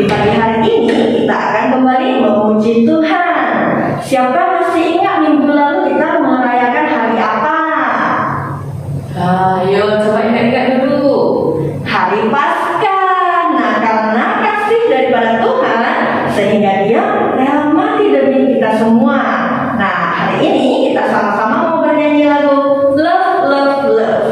di pagi hari ini kita akan kembali memuji Tuhan. Siapa masih ingat minggu lalu kita merayakan hari apa? Ayo coba ingat-ingat dulu. Hari Paskah. Nah, karena kasih daripada Tuhan sehingga Dia rela mati demi kita semua. Nah, hari ini kita sama-sama mau bernyanyi lagu Love, Love, Love.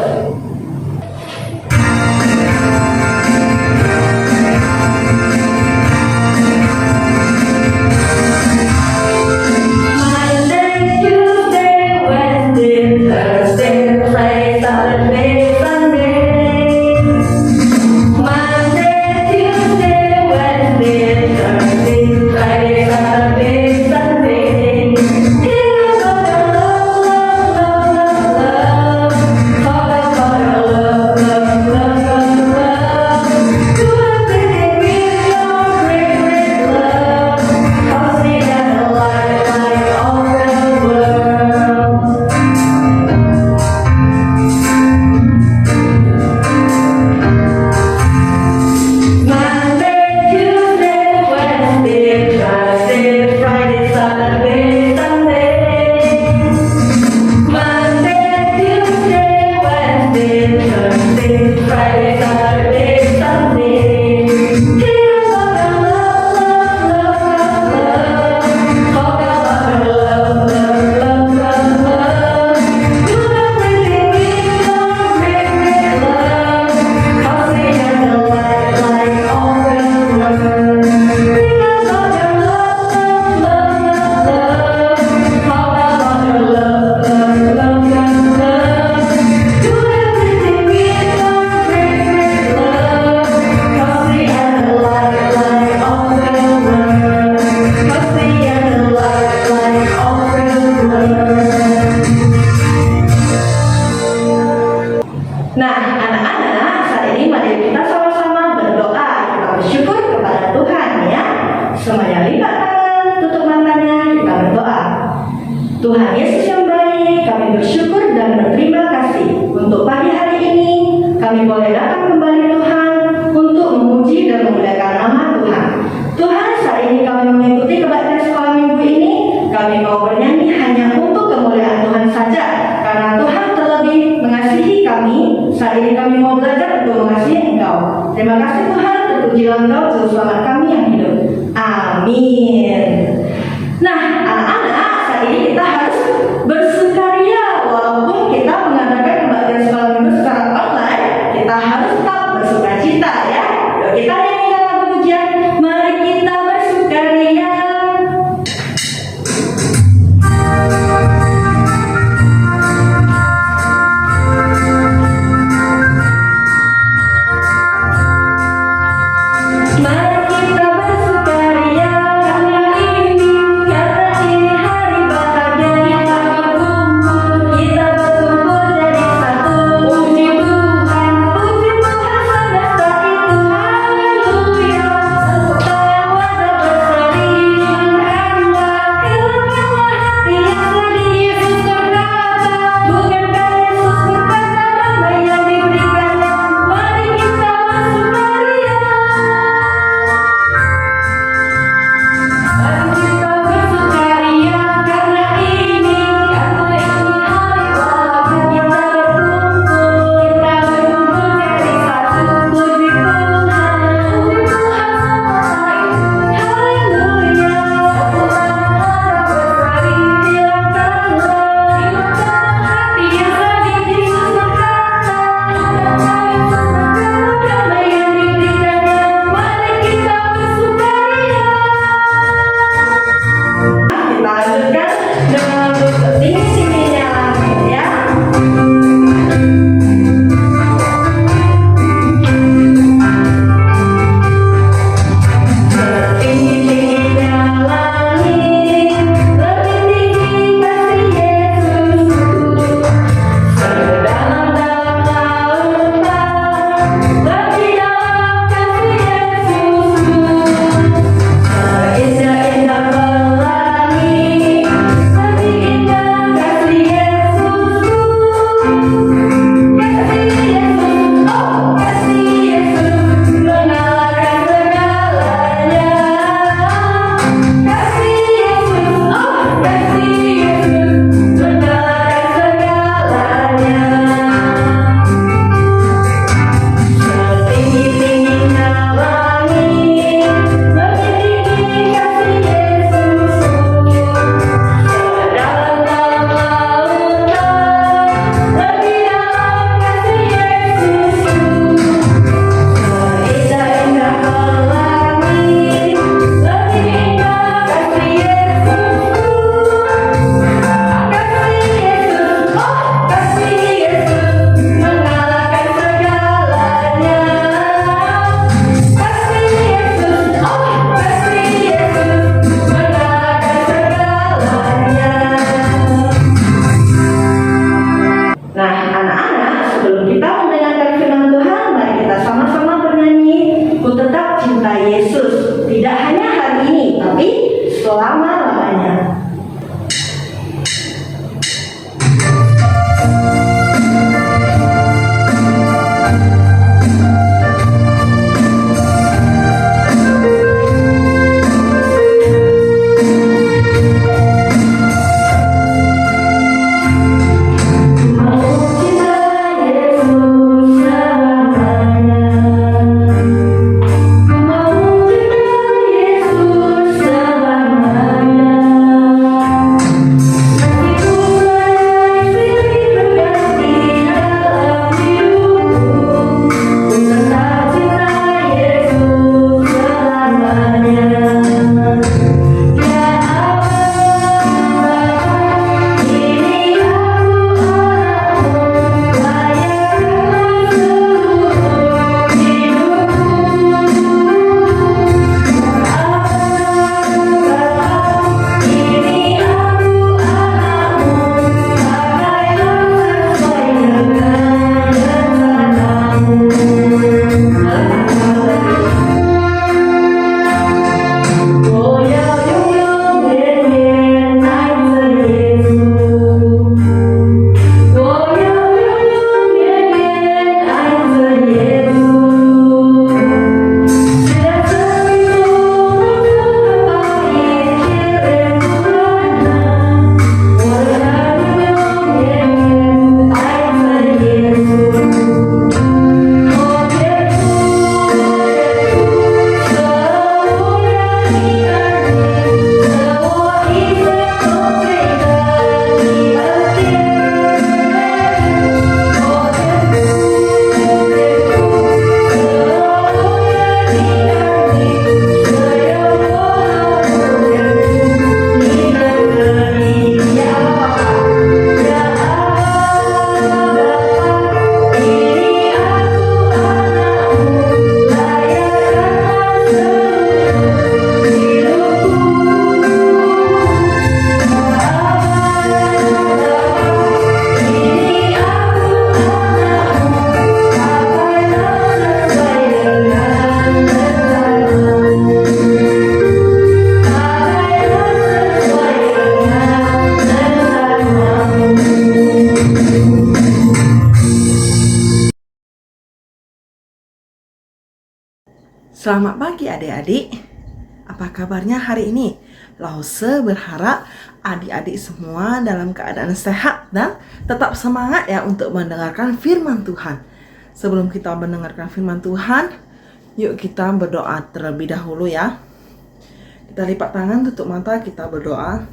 Nah, anak-anak, saat ini mari kita sama-sama berdoa. Kita bersyukur kepada Tuhan ya. Semuanya lipat tangan, tutup matanya, kita berdoa. Tuhan Yesus yang baik, kami bersyukur dan berterima kasih untuk pagi hari ini. Kami boleh datang kembali Tuhan untuk memuji dan memuliakan nama Tuhan. Tuhan, saat ini kami mengikuti kebaktian sekolah minggu ini. Kami mau bernyanyi hanya untuk kemuliaan Tuhan saja, karena Tuhan terlebih mengasihi kami. Saat ini kami mau belajar untuk mengasihi Engkau. Terima kasih Tuhan, terpujilah Engkau, Juru Selamat kami yang hidup. Amin. Nah, anak-anak, saat ini kita harus bersukaria. Walaupun kita mengadakan kebaktian sekolah minggu secara online, kita harus tetap bersukacita ya. Yuk kita nyanyikan lagu pujian, mari kita bersukaria. Mari kita bersukaria hari ini karena sebelum kita mendengarkan firman Tuhan, mari kita sama-sama bernyanyi, Ku Tetap Cinta Yesus. Tidak hanya hari ini, tapi selama-lamanya. Selamat pagi adik-adik. Apa kabarnya hari ini? Lause berharap adik-adik semua dalam keadaan sehat dan tetap semangat ya untuk mendengarkan firman Tuhan. Sebelum kita mendengarkan firman Tuhan, yuk kita berdoa terlebih dahulu ya. Kita lipat tangan, tutup mata, kita berdoa.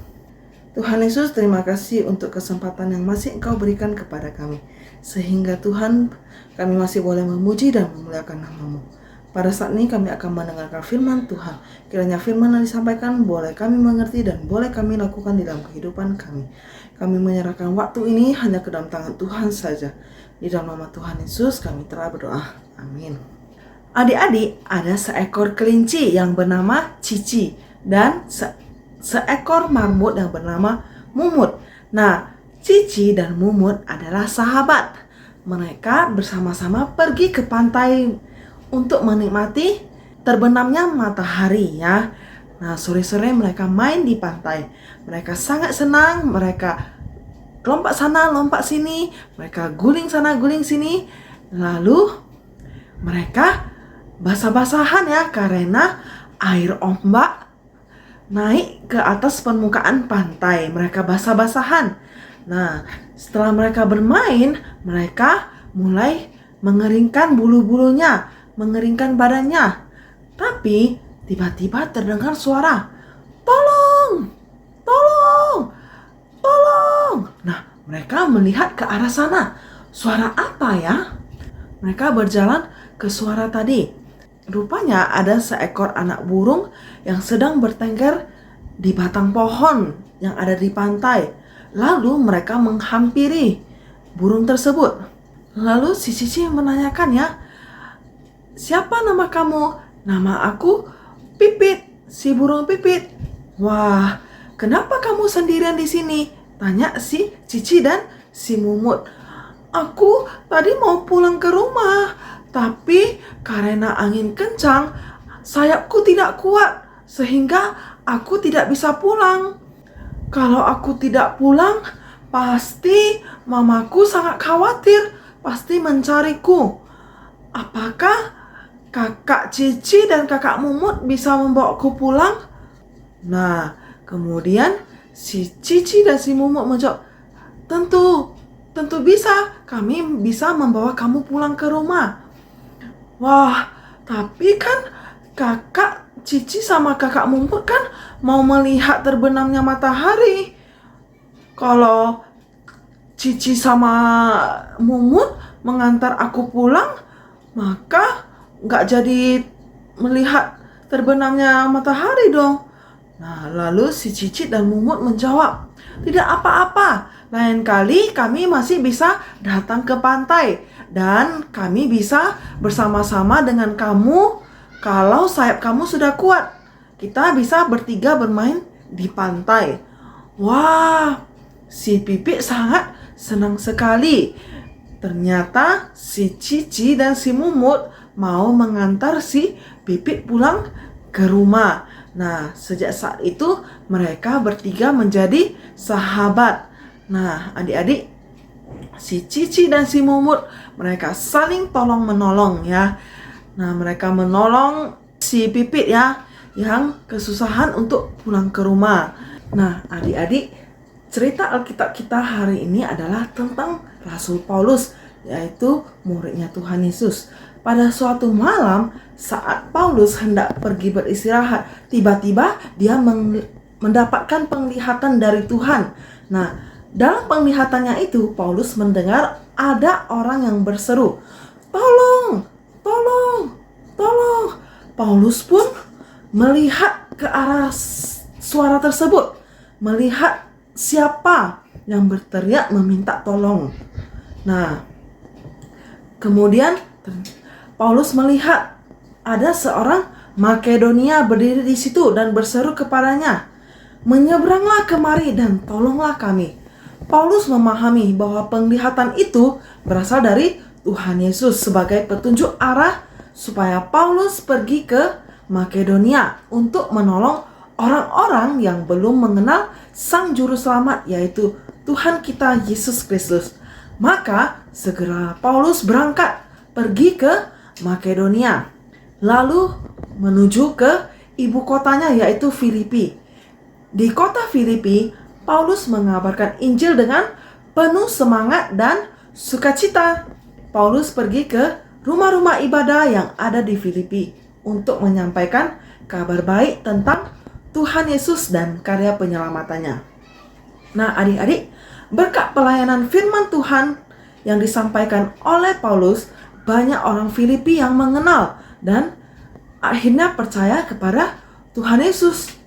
Tuhan Yesus, terima kasih untuk kesempatan yang masih Engkau berikan kepada kami. Sehingga Tuhan, kami masih boleh memuji dan memuliakan nama-Mu. Pada saat ini kami akan mendengarkan firman Tuhan. Kiranya firman yang disampaikan boleh kami mengerti dan boleh kami lakukan di dalam kehidupan kami. Kami menyerahkan waktu ini hanya ke dalam tangan Tuhan saja. Di dalam nama Tuhan Yesus kami telah berdoa. Amin. Adik-adik, ada seekor kelinci yang bernama Cici dan seekor marmut yang bernama Mumut. Nah, Cici dan Mumut adalah sahabat. Mereka bersama-sama pergi ke pantai untuk menikmati terbenamnya matahari ya. Nah, sore-sore mereka main di pantai. Mereka sangat senang, mereka lompat sana, lompat sini, mereka guling sana, guling sini. Lalu mereka basah-basahan ya karena air ombak naik ke atas permukaan pantai. Mereka basah-basahan. Nah, setelah mereka bermain, mereka mulai mengeringkan bulu-bulunya, mengeringkan badannya. Tapi tiba-tiba terdengar suara, "Tolong! Tolong! Tolong!" Nah, mereka melihat ke arah sana. Suara apa ya? Mereka berjalan ke suara tadi. Rupanya ada seekor anak burung yang sedang bertengger di batang pohon yang ada di pantai. Lalu mereka menghampiri burung tersebut. Lalu si Cici menanyakan ya, "Siapa nama kamu?" "Nama aku Pipit, si burung Pipit." "Wah, kenapa kamu sendirian di sini?" tanya si Cici dan si Mumut. Aku tadi mau pulang ke rumah, tapi karena angin kencang, sayapku tidak kuat, sehingga aku tidak bisa pulang. Kalau aku tidak pulang, pasti mamaku sangat khawatir, pasti mencariku. Apakah kakak Cici dan kakak Mumut bisa membawaku pulang? Nah, kemudian si Cici dan si Mumut menjawab, tentu bisa, kami bisa membawa kamu pulang ke rumah. Wah, tapi kan kakak Cici sama kakak Mumut kan mau melihat terbenamnya matahari. Kalau Cici sama Mumut mengantar aku pulang, maka nggak jadi melihat terbenamnya matahari dong. Nah, lalu si Cici dan Mumut menjawab, tidak apa-apa, lain kali kami masih bisa datang ke pantai dan kami bisa bersama-sama dengan kamu kalau sayap kamu sudah kuat. Kita bisa bertiga bermain di pantai. Wah, si Pipik sangat senang sekali. Ternyata si Cici dan si Mumut mau mengantar si Pipik pulang ke rumah. Nah, sejak saat itu mereka bertiga menjadi sahabat. Nah, adik-adik, si Cici dan si Mumut mereka saling tolong-menolong ya. Nah, mereka menolong si Pipit ya yang kesusahan untuk pulang ke rumah. Nah, adik-adik, cerita Alkitab kita hari ini adalah tentang Rasul Paulus, yaitu muridnya Tuhan Yesus. Pada suatu malam, saat Paulus hendak pergi beristirahat, tiba-tiba dia mendapatkan penglihatan dari Tuhan. Nah, dalam penglihatannya itu, Paulus mendengar ada orang yang berseru, "Tolong, tolong, tolong." Paulus pun melihat ke arah suara tersebut, melihat siapa yang berteriak meminta tolong. Nah, kemudian Paulus melihat ada seorang Makedonia berdiri di situ dan berseru kepadanya, "Menyeberanglah kemari dan tolonglah kami." Paulus memahami bahwa penglihatan itu berasal dari Tuhan Yesus sebagai petunjuk arah supaya Paulus pergi ke Makedonia untuk menolong orang-orang yang belum mengenal Sang Juru Selamat, yaitu Tuhan kita Yesus Kristus. Maka segera Paulus berangkat pergi ke Makedonia, lalu menuju ke ibu kotanya yaitu Filipi. Di kota Filipi, Paulus mengabarkan Injil dengan penuh semangat dan sukacita. Paulus pergi ke rumah-rumah ibadah yang ada di Filipi untuk menyampaikan kabar baik tentang Tuhan Yesus dan karya penyelamatannya. Nah, adik-adik, berkat pelayanan firman Tuhan yang disampaikan oleh Paulus, banyak orang Filipi yang mengenal dan akhirnya percaya kepada Tuhan Yesus.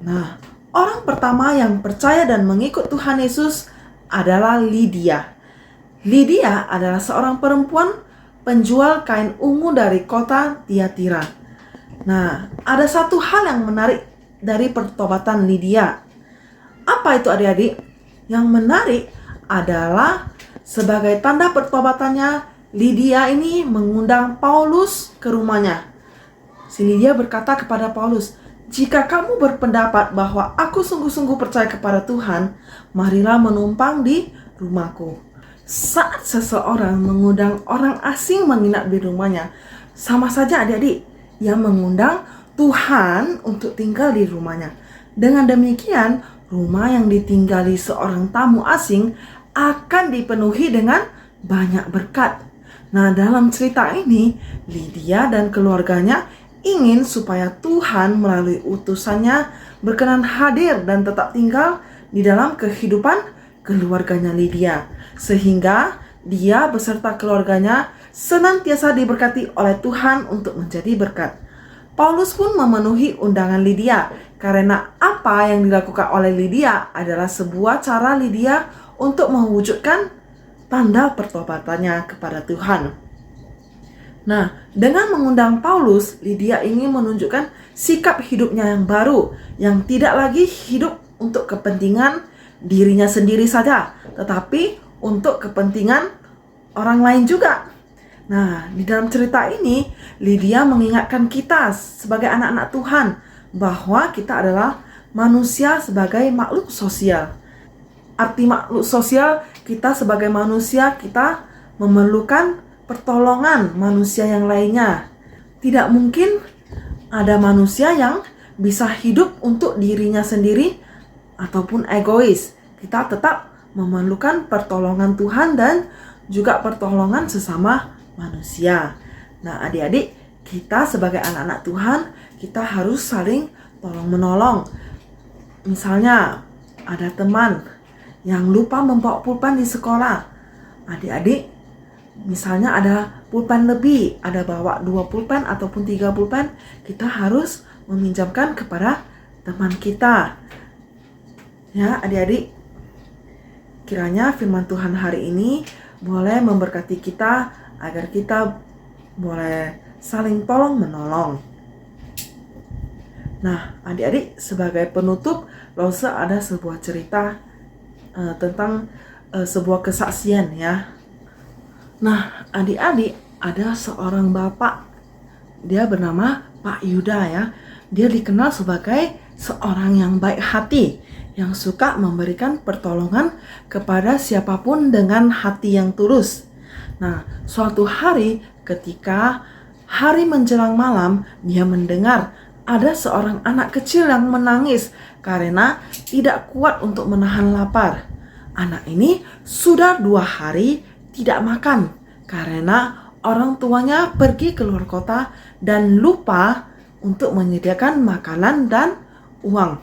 Nah, orang pertama yang percaya dan mengikut Tuhan Yesus adalah Lydia. Lydia adalah seorang perempuan penjual kain ungu dari kota Tiatira. Nah, ada satu hal yang menarik dari pertobatan Lydia. Apa itu adik-adik? Yang menarik adalah sebagai tanda pertobatannya, Lydia ini mengundang Paulus ke rumahnya. Si Lydia berkata kepada Paulus, "Jika kamu berpendapat bahwa aku sungguh-sungguh percaya kepada Tuhan, marilah menumpang di rumahku." Saat seseorang mengundang orang asing menginap di rumahnya, sama saja adik-adik, ia mengundang Tuhan untuk tinggal di rumahnya. Dengan demikian, rumah yang ditinggali seorang tamu asing akan dipenuhi dengan banyak berkat. Nah, dalam cerita ini, Lydia dan keluarganya ingin supaya Tuhan melalui utusannya berkenan hadir dan tetap tinggal di dalam kehidupan keluarganya Lydia, sehingga dia beserta keluarganya senantiasa diberkati oleh Tuhan untuk menjadi berkat. Paulus pun memenuhi undangan Lydia karena apa yang dilakukan oleh Lydia adalah sebuah cara Lydia untuk mewujudkan tanda pertobatannya kepada Tuhan. Nah, dengan mengundang Paulus, Lydia ingin menunjukkan sikap hidupnya yang baru, yang tidak lagi hidup untuk kepentingan dirinya sendiri saja, tetapi untuk kepentingan orang lain juga. Nah, di dalam cerita ini, Lydia mengingatkan kita sebagai anak-anak Tuhan bahwa kita adalah manusia sebagai makhluk sosial. Arti makhluk sosial, kita sebagai manusia, kita memerlukan pertolongan manusia yang lainnya. Tidak mungkin ada manusia yang bisa hidup untuk dirinya sendiri ataupun egois. Kita tetap memerlukan pertolongan Tuhan dan juga pertolongan sesama manusia. Nah, adik-adik, kita sebagai anak-anak Tuhan, kita harus saling tolong-menolong. Misalnya, ada teman yang lupa membawa pulpen di sekolah. Adik-adik, misalnya ada pulpen lebih, ada bawa 2 pulpen ataupun 3 pulpen, kita harus meminjamkan kepada teman kita. Ya, adik-adik, kiranya firman Tuhan hari ini boleh memberkati kita agar kita boleh saling tolong-menolong. Nah, adik-adik, sebagai penutup, Lause ada sebuah cerita tentang sebuah kesaksian ya. Nah, adik-adik, ada seorang bapak, dia bernama Pak Yuda ya. Dia dikenal sebagai seorang yang baik hati, yang suka memberikan pertolongan kepada siapapun dengan hati yang tulus. Nah, suatu hari ketika hari menjelang malam, dia mendengar ada seorang anak kecil yang menangis karena tidak kuat untuk menahan lapar. Anak ini sudah 2 hari tidak makan karena orang tuanya pergi keluar kota dan lupa untuk menyediakan makanan dan uang.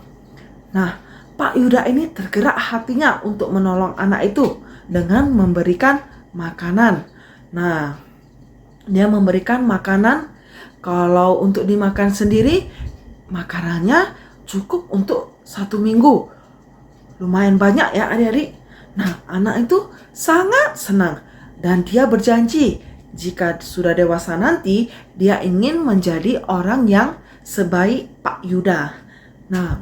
Nah, Pak Yuda ini tergerak hatinya untuk menolong anak itu dengan memberikan makanan. Nah, dia memberikan makanan. Kalau untuk dimakan sendiri, makanannya cukup untuk 1 minggu. Lumayan banyak ya adik-adik. Nah, anak itu sangat senang dan dia berjanji jika sudah dewasa nanti dia ingin menjadi orang yang sebaik Pak Yuda. Nah,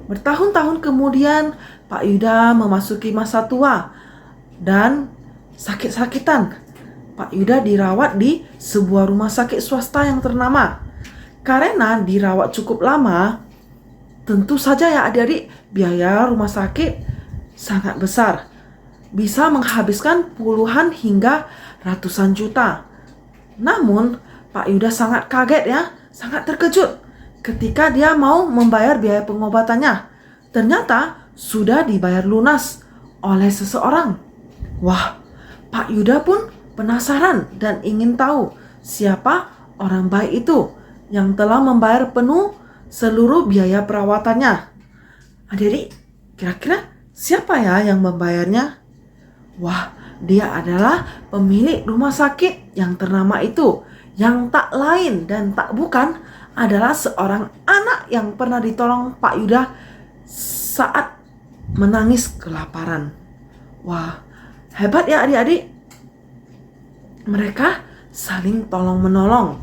bertahun-tahun kemudian Pak Yuda memasuki masa tua dan sakit-sakitan. Pak Yuda dirawat di sebuah rumah sakit swasta yang ternama. Karena dirawat cukup lama, tentu saja ya adik-adik, biaya rumah sakit sangat besar. Bisa menghabiskan puluhan hingga ratusan juta. Namun, Pak Yuda sangat kaget ya, sangat terkejut ketika dia mau membayar biaya pengobatannya. Ternyata sudah dibayar lunas oleh seseorang. Wah, Pak Yuda pun penasaran dan ingin tahu siapa orang baik itu yang telah membayar penuh seluruh biaya perawatannya. Adik-adik, kira-kira siapa ya yang membayarnya? Wah, dia adalah pemilik rumah sakit yang ternama itu, yang tak lain dan tak bukan adalah seorang anak yang pernah ditolong Pak Yuda saat menangis kelaparan. Wah, hebat ya adik-adik. Mereka saling tolong-menolong.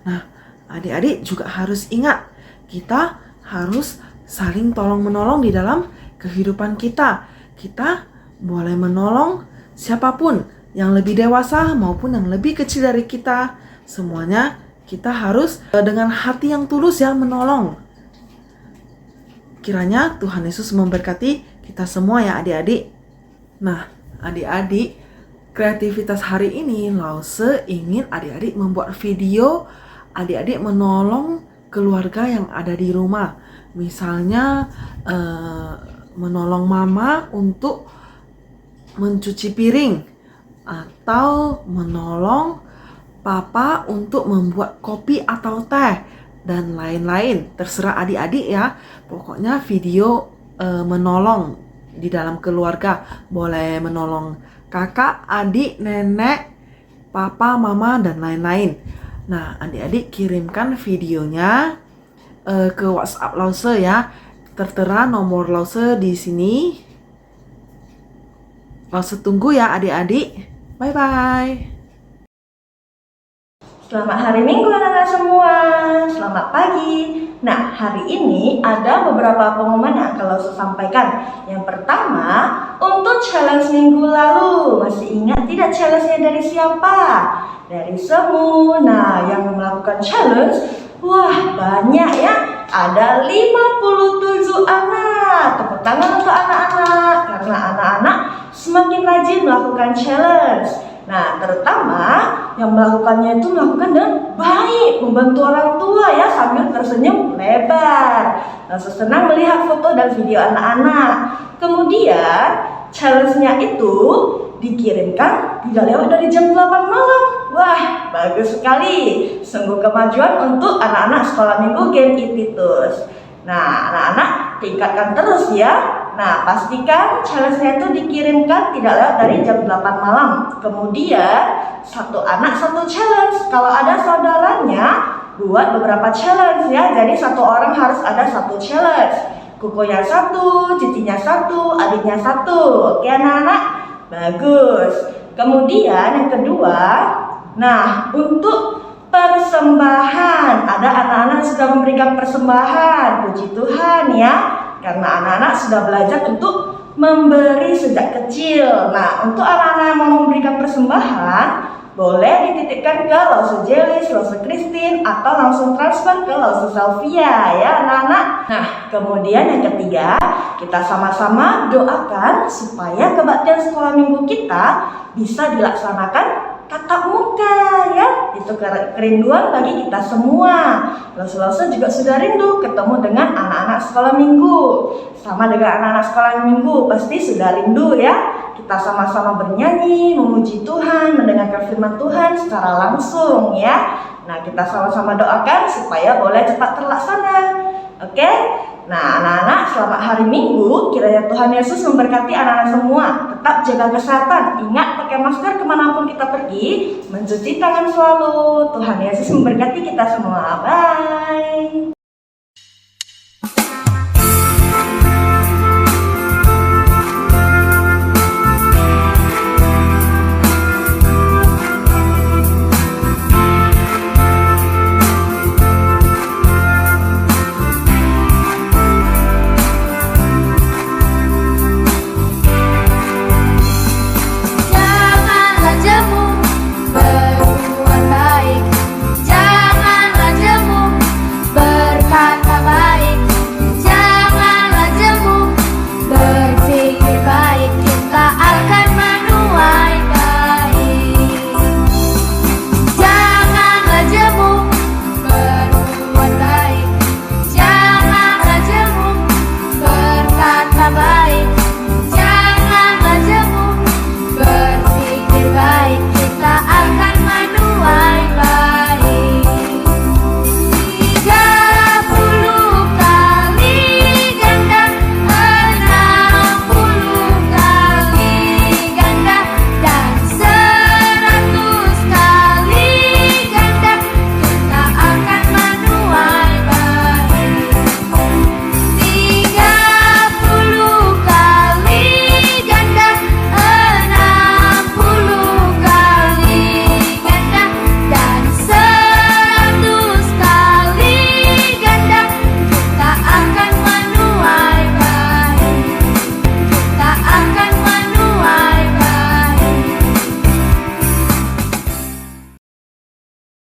Nah, adik-adik juga harus ingat, kita harus saling tolong-menolong di dalam kehidupan kita. Kita boleh menolong siapapun, yang lebih dewasa maupun yang lebih kecil dari kita. Semuanya kita harus dengan hati yang tulus ya menolong. Kiranya Tuhan Yesus memberkati kita semua ya adik-adik. Nah, adik-adik, kreativitas hari ini Lause ingin adik-adik membuat video adik-adik menolong keluarga yang ada di rumah. Misalnya menolong mama untuk mencuci piring, atau menolong papa untuk membuat kopi atau teh dan lain-lain. Terserah adik-adik ya. Pokoknya video menolong di dalam keluarga. Boleh menolong kakak, adik, nenek, papa, mama, dan lain-lain. Nah, adik-adik kirimkan videonya ke WhatsApp Lause ya. Tertera nomor Lause di sini. Lause tunggu ya adik-adik. Bye-bye. Selamat hari Minggu anak-anak semua. Selamat pagi. Nah, hari ini ada beberapa pengumuman yang akan Lause sampaikan. Yang pertama, untuk challenge minggu lalu, masih ingat tidak challenge-nya dari siapa? Dari Semu. Nah, yang melakukan challenge, wah banyak ya. Ada 57 anak. Tepuk tangan untuk anak-anak, karena anak-anak semakin rajin melakukan challenge. Nah, terutama yang melakukannya itu melakukan dengan baik, membantu orang tua ya, sambil tersenyum lebar. Langsung senang melihat foto dan video anak-anak. Kemudian challenge-nya itu dikirimkan tidak lewat dari jam 8 malam. Wah, bagus sekali. Sungguh kemajuan untuk anak-anak sekolah minggu Gen Ititus. Nah, anak-anak tingkatkan terus ya. Nah, pastikan challenge-nya itu dikirimkan tidak lewat dari jam 8 malam. Kemudian, satu anak satu challenge. Kalau ada saudaranya, buat beberapa challenge ya. Jadi satu orang harus ada satu challenge. Kukunya satu, cicinya satu, adiknya satu. Oke anak-anak? Bagus. Kemudian yang kedua, nah untuk persembahan, ada anak-anak yang sudah memberikan persembahan. Puji Tuhan ya, karena anak-anak sudah belajar untuk memberi sejak kecil. Nah, untuk anak-anak yang mau memberikan persembahan, boleh dititipkan ke Lause Jelis, Lause Christine, atau langsung transfer ke Lause Salvia ya anak-anak. Nah, kemudian yang ketiga, kita sama-sama doakan supaya kebaktian sekolah minggu kita bisa dilaksanakan tatap muka ya. Itu kerinduan bagi kita semua. Lause juga sudah rindu ketemu dengan anak-anak sekolah minggu. Sama dengan anak-anak sekolah minggu, pasti sudah rindu ya. Kita sama-sama bernyanyi, memuji Tuhan, mendengarkan firman Tuhan secara langsung ya. Nah, kita sama-sama doakan supaya boleh cepat terlaksana. Oke? Nah, anak-anak, selamat hari Minggu. Kiranya Tuhan Yesus memberkati anak-anak semua. Tetap jaga kesehatan. Ingat pakai masker kemanapun kita pergi. Mencuci tangan selalu. Tuhan Yesus memberkati kita semua. Bye.